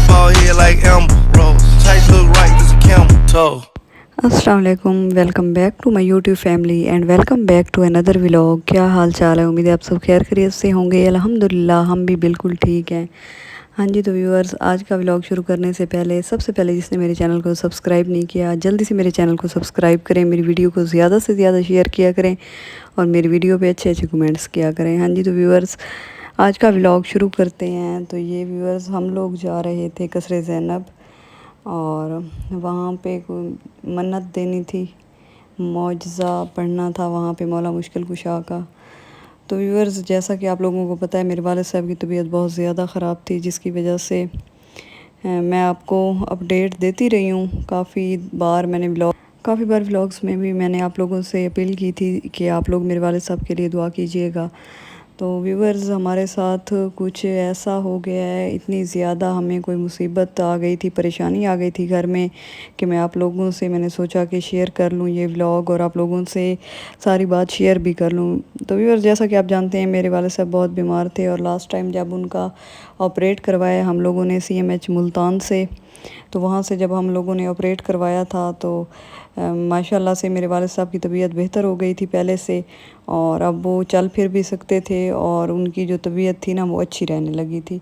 bald head like Amber Rose. Tight look right, just a camel toe. अस्सलाम वालेकुम, welcome back to my YouTube family and welcome back to another vlog. क्या हाल चाल है? उम्मीद है आप सब खैर खैरियत से होंगे। अल्हम्दुलिल्लाह हम भी बिल्कुल ठीक हैं। हाँ जी, तो व्यूअर्स, आज का व्लॉग शुरू करने से पहले सबसे पहले जिसने मेरे चैनल को सब्सक्राइब नहीं किया, जल्दी से मेरे चैनल को सब्सक्राइब करें, मेरी वीडियो को ज़्यादा से ज़्यादा शेयर किया करें और मेरी वीडियो पे अच्छे अच्छे कमेंट्स किया करें। हाँ जी, तो व्यूअर्स, आज का व्लॉग शुरू करते हैं। तो ये व्यूअर्स, हम लोग जा रहे थे कसरे ज़ैनब और वहाँ पे कोई मन्नत देनी थी, मौजज़ा पढ़ना था वहाँ पे मौला मुश्किल कुशा का। तो व्यूअर्स, जैसा कि आप लोगों को पता है, मेरे वालिद साहब की तबीयत बहुत ज़्यादा ख़राब थी, जिसकी वजह से मैं आपको अपडेट देती रही हूँ। काफ़ी बार व्लॉग्स में भी मैंने आप लोगों से अपील की थी कि आप लोग मेरे वालिद साहब के लिए दुआ कीजिएगा। तो व्यूअर्स, हमारे साथ कुछ ऐसा हो गया है, इतनी ज़्यादा हमें कोई मुसीबत आ गई थी, परेशानी आ गई थी घर में, कि मैं आप लोगों से मैंने सोचा कि शेयर कर लूँ ये व्लॉग और आप लोगों से सारी बात शेयर भी कर लूँ। तो व्यूअर्स, जैसा कि आप जानते हैं, मेरे वाले साहब बहुत बीमार थे और लास्ट टाइम जब उनका ऑपरेट करवाया हम लोगों ने CMH मुल्तान से, तो वहाँ से जब हम लोगों ने ऑपरेट करवाया था तो माशाल्लाह से मेरे वालिद साहब की तबीयत बेहतर हो गई थी पहले से, और अब वो चल फिर भी सकते थे और उनकी जो तबीयत थी ना वो अच्छी रहने लगी थी।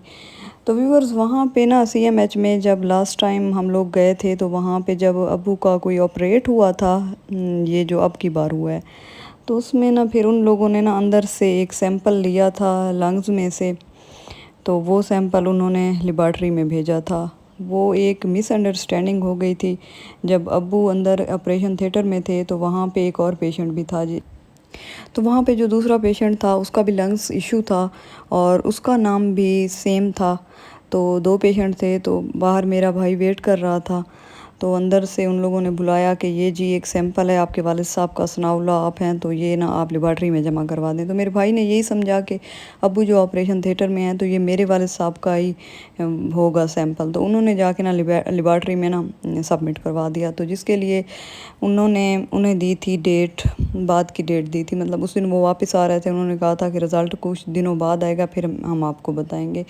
तो व्यूअर्स, वहाँ पे ना CMH में जब लास्ट टाइम हम लोग गए थे, तो वहाँ पे जब अबू का कोई ऑपरेट हुआ था, ये जो अब की बार हुआ है, तो उसमें ना फिर उन लोगों ने ना अंदर से एक सैंपल लिया था लंग्स में से, तो वो सैंपल उन्होंने लेबॉर्ट्री में भेजा था। वो एक मिसअंडरस्टैंडिंग हो गई थी। जब अब्बू अंदर ऑपरेशन थिएटर में थे तो वहाँ पे एक और पेशेंट भी था जी। तो वहाँ पे जो दूसरा पेशेंट था उसका भी लंग्स इशू था और उसका नाम भी सेम था। तो दो पेशेंट थे, तो बाहर मेरा भाई वेट कर रहा था, तो अंदर से उन लोगों ने बुलाया कि ये जी एक सैंपल है आपके वालिद साहब का, सनाउल्ला आप हैं, तो ये ना आप लेबॉर्ट्री में जमा करवा दें। तो मेरे भाई ने यही समझा कि अब्बू जो ऑपरेशन थिएटर में हैं तो ये मेरे वालिद साहब का ही होगा सैंपल, तो उन्होंने जाके ना लेबॉर्ट्री में ना सबमिट करवा दिया। तो जिसके लिए उन्हें दी थी डेट, बाद की डेट दी थी, मतलब उस दिन वो वापस आ रहे थे। उन्होंने कहा था कि रिज़ल्ट कुछ दिनों बाद आएगा, फिर हम आपको बताएंगे।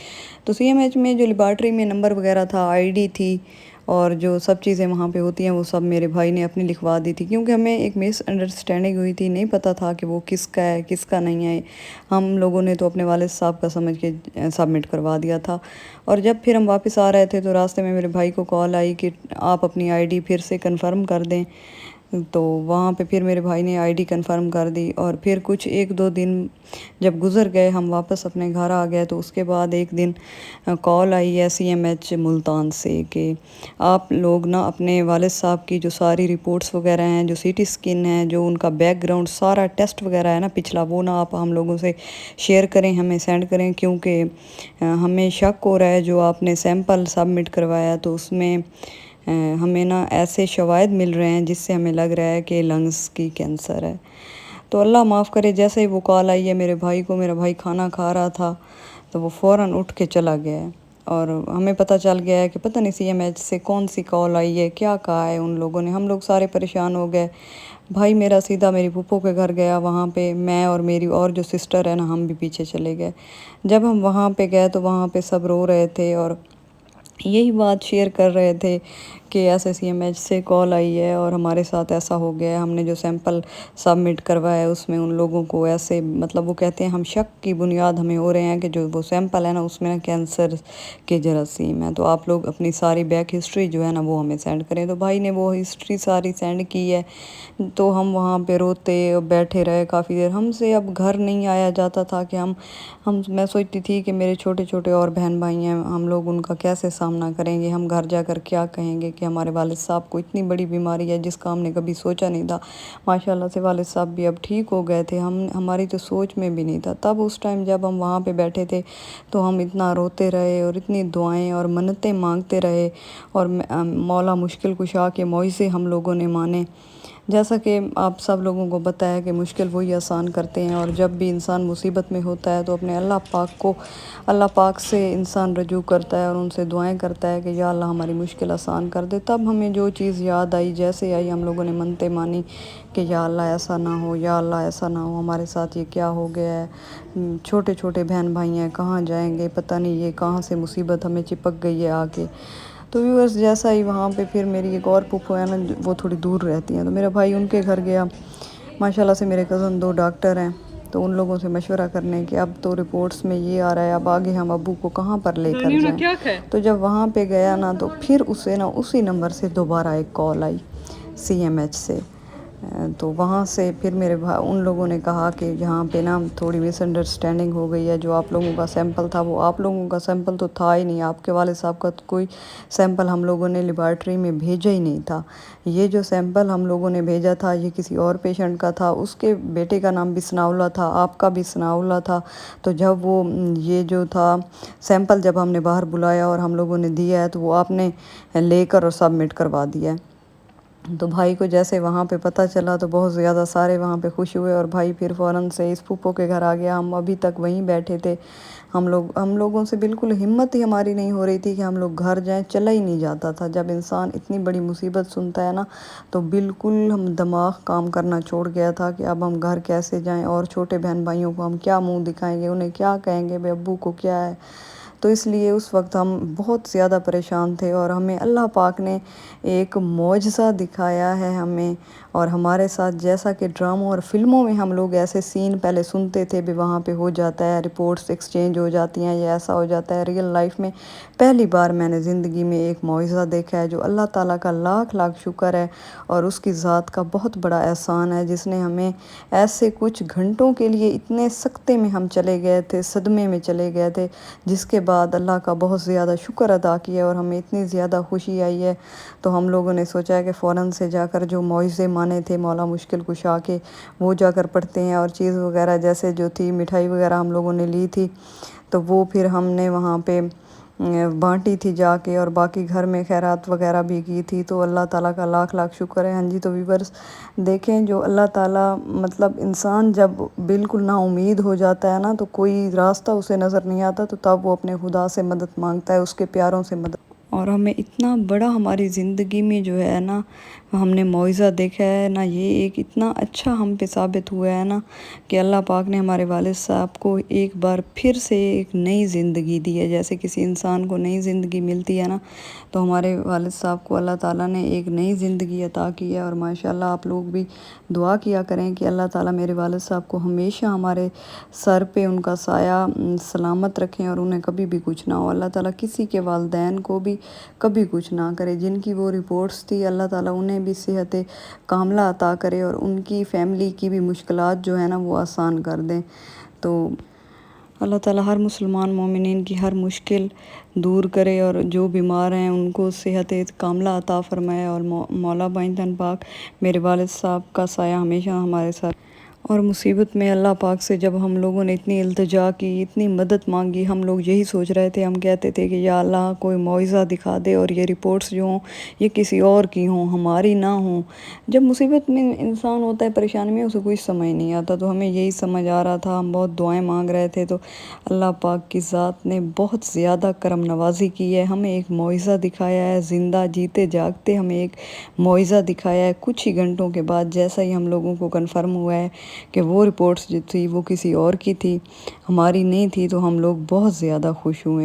तो CMH में जो लेबॉर्ट्री में नंबर वगैरह था, ID थी और जो सब चीज़ें वहाँ पे होती हैं वो सब मेरे भाई ने अपनी लिखवा दी थी, क्योंकि हमें एक मिसअंडरस्टैंडिंग हुई थी, नहीं पता था कि वो किसका है किसका नहीं है। हम लोगों ने तो अपने वालिद साहब का समझ के सबमिट करवा दिया था। और जब फिर हम वापस आ रहे थे तो रास्ते में मेरे भाई को कॉल आई कि आप अपनी ID फिर से कंफर्म कर दें। तो वहाँ पे फिर मेरे भाई ने ID कंफर्म कर दी और फिर कुछ एक दो दिन जब गुज़र गए, हम वापस अपने घर आ गए, तो उसके बाद एक दिन कॉल आई है CMH मुल्तान से कि आप लोग ना अपने वालिद साहब की जो सारी रिपोर्ट्स वगैरह हैं, जो CT स्कैन है, जो उनका बैकग्राउंड सारा टेस्ट वगैरह है ना पिछला, वो ना आप हम लोगों से शेयर करें, हमें सेंड करें, क्योंकि हमें शक हो रहा है जो आपने सैंपल सबमिट करवाया तो उसमें हमें ना ऐसे शवाहिद मिल रहे हैं जिससे हमें लग रहा है कि लंग्स की कैंसर है। तो अल्लाह माफ़ करे, जैसे ही वो कॉल आई है मेरे भाई को, मेरा भाई खाना खा रहा था तो वो फ़ौरन उठ के चला गया है और हमें पता चल गया है कि पता नहीं CMH से कौन सी कॉल आई है, क्या कहा है उन लोगों ने। हम लोग सारे परेशान हो गए। भाई मेरा सीधा मेरी फूफो के घर गया, वहाँ पे मैं और मेरी और जो सिस्टर है ना, हम भी पीछे चले गए। जब हम वहाँ पे गए तो वहाँ पे सब रो रहे थे और यही बात शेयर कर रहे थे कि ऐसे CMH से कॉल आई है और हमारे साथ ऐसा हो गया है। हमने जो सैंपल सबमिट करवाया है उसमें उन लोगों को ऐसे, मतलब वो कहते हैं हम शक की बुनियाद हमें हो रहे हैं कि जो वो सैंपल है ना उसमें ना कैंसर के जरासीम है, तो आप लोग अपनी सारी बैक हिस्ट्री जो है ना वो हमें सेंड करें। तो भाई ने वो हिस्ट्री सारी सेंड की है। तो हम वहाँ पे रोते और बैठे रहे काफ़ी देर। हमसे अब घर नहीं आया जाता था कि हम मैं सोचती थी कि मेरे छोटे छोटे और बहन भाई हैं, हम लोग उनका कैसे सामना करेंगे, हम घर जाकर क्या कहेंगे कि हमारे वालिद साहब को इतनी बड़ी बीमारी है जिसका हमने कभी सोचा नहीं था। माशाल्लाह से वालिद साहब भी अब ठीक हो गए थे, हम हमारी तो सोच में भी नहीं था। तब उस टाइम जब हम वहाँ पे बैठे थे तो हम इतना रोते रहे और इतनी दुआएं और मन्नतें मांगते रहे और मौला मुश्किल कुशा के मुआवज़े हम लोगों ने माने। جیسا کہ آپ سب لوگوں کو پتہ ہے کہ مشکل وہی آسان کرتے ہیں، اور جب بھی انسان مصیبت میں ہوتا ہے تو اپنے اللہ پاک سے انسان رجوع کرتا ہے اور ان سے دعائیں کرتا ہے کہ یا اللہ ہماری مشکل آسان کر دے۔ تب ہمیں جو چیز یاد آئی، جیسے آئی، ہم لوگوں نے منتیں مانی کہ یا اللہ ایسا نہ ہو، یا اللہ ایسا نہ ہو، ہمارے ساتھ یہ کیا ہو گیا ہے، چھوٹے چھوٹے بہن بھائی ہیں، کہاں جائیں گے، پتہ نہیں یہ کہاں سے مصیبت ہمیں چپک گئی ہے آ کے۔ تو ویورس جیسا ہی وہاں پہ پھر میری ایک اور پھوپھو ہے نا، وہ تھوڑی دور رہتی ہیں، تو میرا بھائی ان کے گھر گیا۔ ماشاءاللہ سے میرے کزن 2 ڈاکٹر ہیں، تو ان لوگوں سے مشورہ کرنے کہ اب تو رپورٹس میں یہ آ رہا ہے، اب آگے ہم ابو کو کہاں پر لے کر جائیں۔ تو جب وہاں پہ گیا نا، تو پھر اسے نا اسی نمبر سے دوبارہ ایک کال آئی CMH سے۔ تو وہاں سے پھر ان لوگوں نے کہا کہ یہاں پہ نا تھوڑی مس انڈرسٹینڈنگ ہو گئی ہے، جو آپ لوگوں کا سیمپل تھا وہ آپ لوگوں کا سیمپل تو تھا ہی نہیں، آپ کے والد صاحب کا کوئی سیمپل ہم لوگوں نے لیبارٹری میں بھیجا ہی نہیں تھا۔ یہ جو سیمپل ہم لوگوں نے بھیجا تھا یہ کسی اور پیشنٹ کا تھا، اس کے بیٹے کا نام بھی ثناء اللہ تھا، آپ کا بھی ثناء اللہ تھا۔ تو جب وہ یہ جو تھا سیمپل جب ہم نے باہر بلایا اور ہم لوگوں نے دیا ہے، تو وہ آپ نے لے کر اور سبمٹ کروا دیا ہے۔ تو بھائی کو جیسے وہاں پہ پتہ چلا تو بہت زیادہ سارے وہاں پہ خوش ہوئے، اور بھائی پھر فوراً سے اس پھوپھو کے گھر آ گیا۔ ہم ابھی تک وہیں بیٹھے تھے، ہم لوگوں سے بالکل ہمت ہی ہماری نہیں ہو رہی تھی کہ ہم لوگ گھر جائیں، چلا ہی نہیں جاتا تھا۔ جب انسان اتنی بڑی مصیبت سنتا ہے نا، تو بالکل ہم دماغ کام کرنا چھوڑ گیا تھا کہ اب ہم گھر کیسے جائیں، اور چھوٹے بہن بھائیوں کو ہم کیا منہ دکھائیں گے، انہیں کیا کہیں گے، بے ابو کو کیا ہے۔ تو اس لیے اس وقت ہم بہت زیادہ پریشان تھے، اور ہمیں اللہ پاک نے ایک معجزہ دکھایا ہے ہمیں اور ہمارے ساتھ، جیسا کہ ڈراموں اور فلموں میں ہم لوگ ایسے سین پہلے سنتے تھے بھی وہاں پہ ہو جاتا ہے، رپورٹس ایکسچینج ہو جاتی ہیں، یا ایسا ہو جاتا ہے۔ ریئل لائف میں پہلی بار میں نے زندگی میں ایک معجزہ دیکھا ہے، جو اللہ تعالیٰ کا لاکھ لاکھ شکر ہے، اور اس کی ذات کا بہت بڑا احسان ہے، جس نے ہمیں ایسے کچھ گھنٹوں کے لیے اتنے سکتے میں ہم چلے گئے تھے، صدمے میں چلے گئے تھے، جس کے بعد اللہ کا بہت زیادہ شکر ادا کیا، اور ہمیں اتنی زیادہ خوشی آئی ہے۔ تو ہم لوگوں نے سوچا ہے کہ فوراً سے جا کر جو معجزے مانے تھے مولا مشکل کشا کے، وہ جا کر پڑھتے ہیں، اور چیز وغیرہ جیسے جو تھی مٹھائی وغیرہ ہم لوگوں نے لی تھی، تو وہ پھر ہم نے وہاں پہ بانٹی تھی جا کے، اور باقی گھر میں خیرات وغیرہ بھی کی تھی۔ تو اللہ تعالیٰ کا لاکھ لاکھ شکر ہے۔ ہاں جی، تو ویورس دیکھیں، جو اللہ تعالیٰ مطلب انسان جب بالکل نا امید ہو جاتا ہے نا، تو کوئی راستہ اسے نظر نہیں آتا، تو تب وہ اپنے خدا سے مدد مانگتا ہے، اس کے پیاروں سے مدد۔ اور ہمیں اتنا بڑا ہماری زندگی میں جو ہے نا ہم نے معجزہ دیکھا ہے نا، یہ ایک اتنا اچھا ہم پہ ثابت ہوا ہے نا کہ اللہ پاک نے ہمارے والد صاحب کو ایک بار پھر سے ایک نئی زندگی دی ہے۔ جیسے کسی انسان کو نئی زندگی ملتی ہے نا، تو ہمارے والد صاحب کو اللہ تعالیٰ نے ایک نئی زندگی عطا کی ہے۔ اور ماشاءاللہ آپ لوگ بھی دعا کیا کریں کہ اللہ تعالیٰ میرے والد صاحب کو ہمیشہ ہمارے سر پہ ان کا سایہ سلامت رکھیں، اور انہیں کبھی بھی کچھ نہ ہو۔ اللہ تعالیٰ کسی کے والدین کو بھی کبھی کچھ نہ کرے، جن کی وہ رپورٹس تھی اللہ تعالیٰ انہیں بھی صحت کاملہ عطا کرے، اور ان کی فیملی کی بھی مشکلات جو ہے نا وہ آسان کر دیں۔ تو اللہ تعالیٰ ہر مسلمان مومنین کی ہر مشکل دور کرے، اور جو بیمار ہیں ان کو صحت کاملہ عطا فرمائے، اور مولا بائنتن پاک میرے والد صاحب کا سایہ ہمیشہ ہمارے ساتھ۔ اور مصیبت میں اللہ پاک سے جب ہم لوگوں نے اتنی التجا کی، اتنی مدد مانگی، ہم لوگ یہی سوچ رہے تھے، ہم کہتے تھے کہ یا اللہ کوئی معجزہ دکھا دے، اور یہ رپورٹس جو ہوں یہ کسی اور کی ہوں، ہماری نہ ہوں۔ جب مصیبت میں انسان ہوتا ہے، پریشانی میں، اسے کچھ سمجھ نہیں آتا، تو ہمیں یہی سمجھ آ رہا تھا، ہم بہت دعائیں مانگ رہے تھے، تو اللہ پاک کی ذات نے بہت زیادہ کرم نوازی کی ہے، ہمیں ایک معجزہ دکھایا ہے، زندہ جیتے جاگتے ہمیں ایک معجزہ دکھایا ہے کچھ ہی گھنٹوں کے بعد، جیسا ہی ہم لوگوں کو کنفرم ہوا ہے کہ وہ رپورٹس جو تھی وہ کسی اور کی تھی، ہماری نہیں تھی، تو ہم لوگ بہت زیادہ خوش ہوئے۔